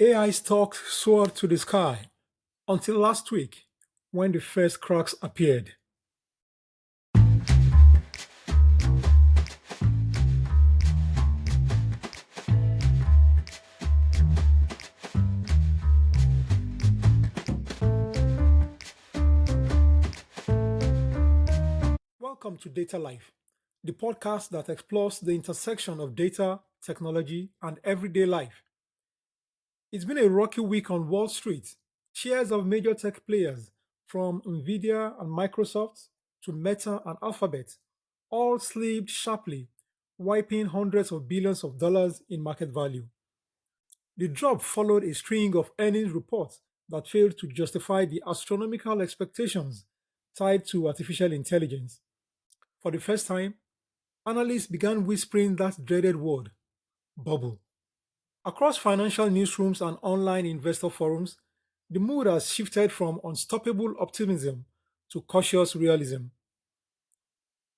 AI stock soared to the sky until last week when the first cracks appeared. Welcome to Data Life, the podcast that explores the intersection of data, technology, and everyday life. It's been a rocky week on Wall Street. Shares of major tech players, from Nvidia and Microsoft to Meta and Alphabet, all slipped sharply, wiping hundreds of billions of dollars in market value. The drop followed a string of earnings reports that failed to justify the astronomical expectations tied to artificial intelligence. For the first time, analysts began whispering that dreaded word, bubble. Across financial newsrooms and online investor forums, the mood has shifted from unstoppable optimism to cautious realism.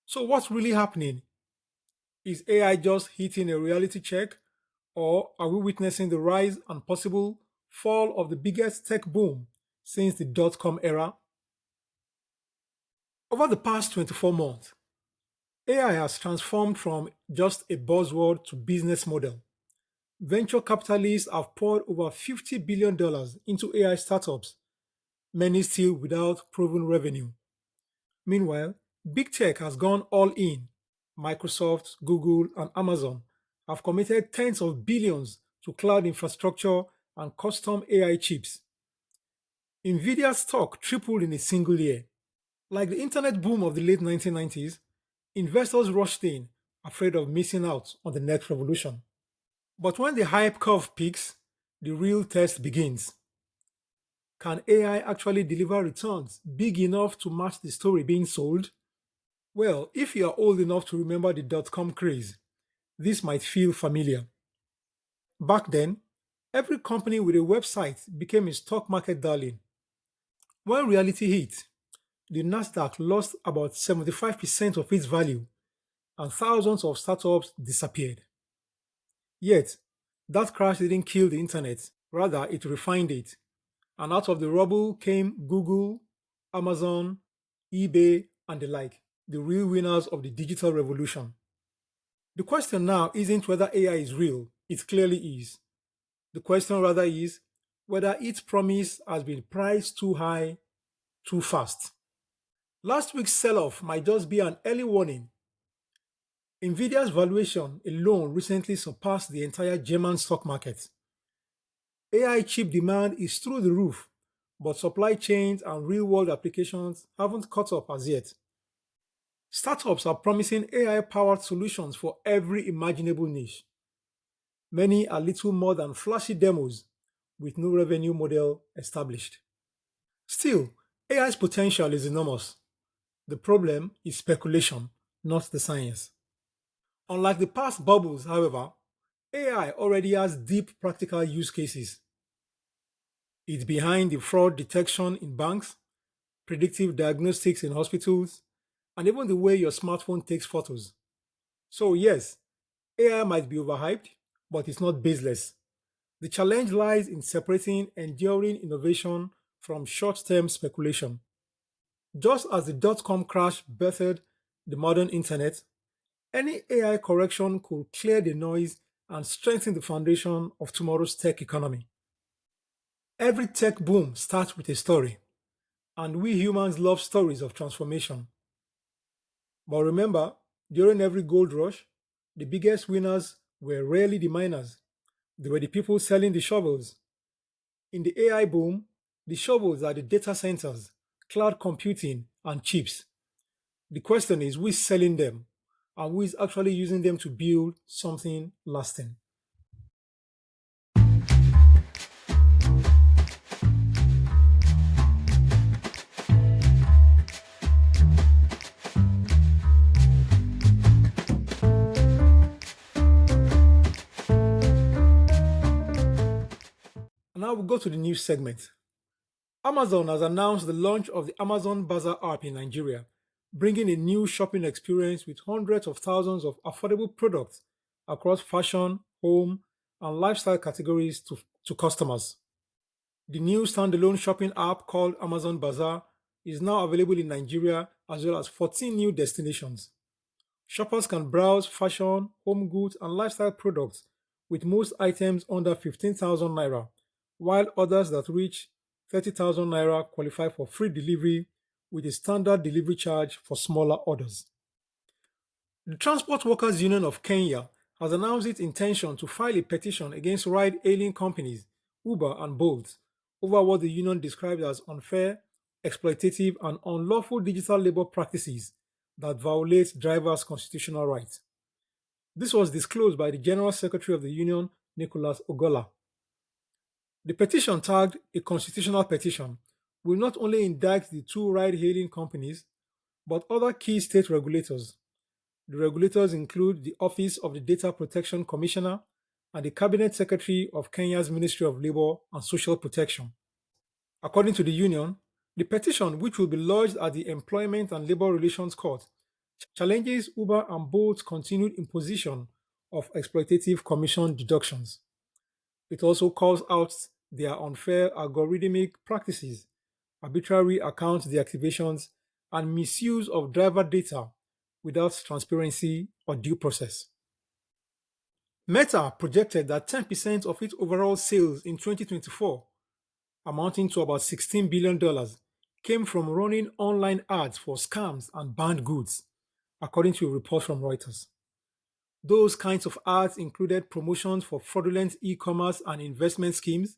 So, what's really happening? Is AI just hitting a reality check, or are we witnessing the rise and possible fall of the biggest tech boom since the dot com era? Over the past 24 months, AI has transformed from just a buzzword to business model. Venture capitalists have poured over $50 billion into AI startups, many still without proven revenue. Meanwhile, big tech has gone all in. Microsoft, Google, and Amazon have committed tens of billions to cloud infrastructure and custom AI chips. Nvidia's stock tripled in a single year. Like the internet boom of the late 1990s, investors rushed in, afraid of missing out on the next revolution. But when the hype curve peaks, the real test begins. Can AI actually deliver returns big enough to match the story being sold? Well, if you are old enough to remember the dot com craze, this might feel familiar. Back then, every company with a website became a stock market darling. When reality hit, the Nasdaq lost about 75% of its value and thousands of startups disappeared. Yet, that crash didn't kill the internet, rather, it refined it. And out of the rubble came Google, Amazon, eBay, and the like, the real winners of the digital revolution. The question now isn't whether AI is real, it clearly is. The question rather is whether its promise has been priced too high, too fast. Last week's sell off might just be an early warning. Nvidia's valuation alone recently surpassed the entire German stock market. AI chip demand is through the roof, but supply chains and real world applications haven't caught up as yet. Startups are promising AI powered solutions for every imaginable niche. Many are little more than flashy demos with no revenue model established. Still, AI's potential is enormous. The problem is speculation, not the science. Unlike the past bubbles, however, AI already has deep practical use cases. It's behind the fraud detection in banks, predictive diagnostics in hospitals, and even the way your smartphone takes photos. So, yes, AI might be overhyped, but it's not baseless. The challenge lies in separating enduring innovation from short term speculation. Just as the dot com crash birthed the modern internet, any AI correction could clear the noise and strengthen the foundation of tomorrow's tech economy. Every tech boom starts with a story, and we humans love stories of transformation. But remember, during every gold rush, the biggest winners were rarely the miners, they were the people selling the shovels. In the AI boom, the shovels are the data centers, cloud computing, and chips. The question is who is selling them and who is actually using them to build something lasting. Now we'll go to the news segment. Amazon has announced the launch of the Amazon Bazaar app in Nigeria, bringing a new shopping experience with hundreds of thousands of affordable products across fashion, home, and lifestyle categories to to customers. The new standalone shopping app called Amazon Bazaar is now available in Nigeria as well as 14 new destinations. Shoppers can browse fashion, home goods, and lifestyle products, with most items under 15,000 naira, while others that reach 30,000 naira qualify for free delivery with a standard delivery charge for smaller orders. The Transport Workers Union of Kenya has announced its intention to file a petition against ride hailing companies Uber and Bolt over what the union described as unfair, exploitative, and unlawful digital labor practices that violate drivers' constitutional rights. This was disclosed by the General Secretary of the union, Nicholas Ogola. The petition, tagged a constitutional petition, will not only indict the two ride hailing companies but other key state regulators. The regulators include the Office of the Data Protection Commissioner and the Cabinet Secretary of Kenya's Ministry of Labour and Social Protection. According to the union, the petition, which will be lodged at the Employment and Labour Relations Court, challenges Uber and Bolt's continued imposition of exploitative commission deductions. It also calls out their unfair algorithmic practices, arbitrary account deactivations, and misuse of driver data without transparency or due process. Meta projected that 10% of its overall sales in 2024, amounting to about $16 billion, came from running online ads for scams and banned goods, according to a report from Reuters. Those kinds of ads included promotions for fraudulent e-commerce and investment schemes,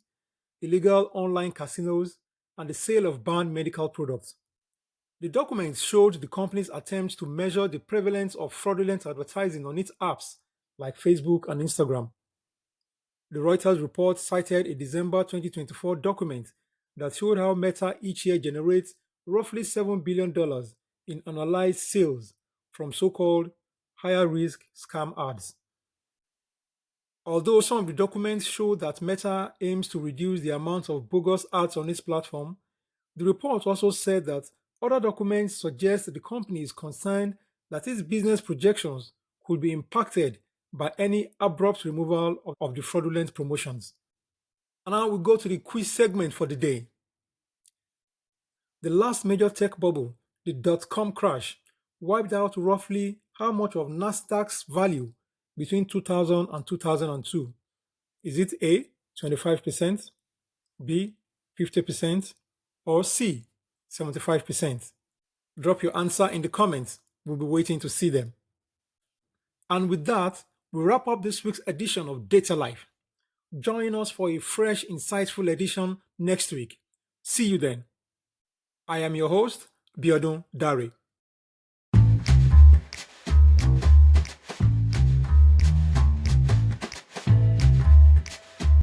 illegal online casinos, and the sale of banned medical products. The documents showed the company's attempts to measure the prevalence of fraudulent advertising on its apps like Facebook and Instagram. The Reuters report cited a December 2024 document that showed how Meta each year generates roughly $7 billion in annualized sales from so-called higher risk scam ads. Although some of the documents show that Meta aims to reduce the amount of bogus ads on its platform, the report also said that other documents suggest that the company is concerned that its business projections could be impacted by any abrupt removal of the fraudulent promotions. And now we go to the quiz segment for the day. The last major tech bubble, the dot-com crash, wiped out roughly how much of Nasdaq's value between 2000 and 2002? Is it A, 25%, B, 50%, or C, 75%? Drop your answer in the comments. We'll be waiting to see them. And with that, we wrap up this week's edition of Data Life. Join us for a fresh, insightful edition next week. See you then. I am your host, Biodun Dare.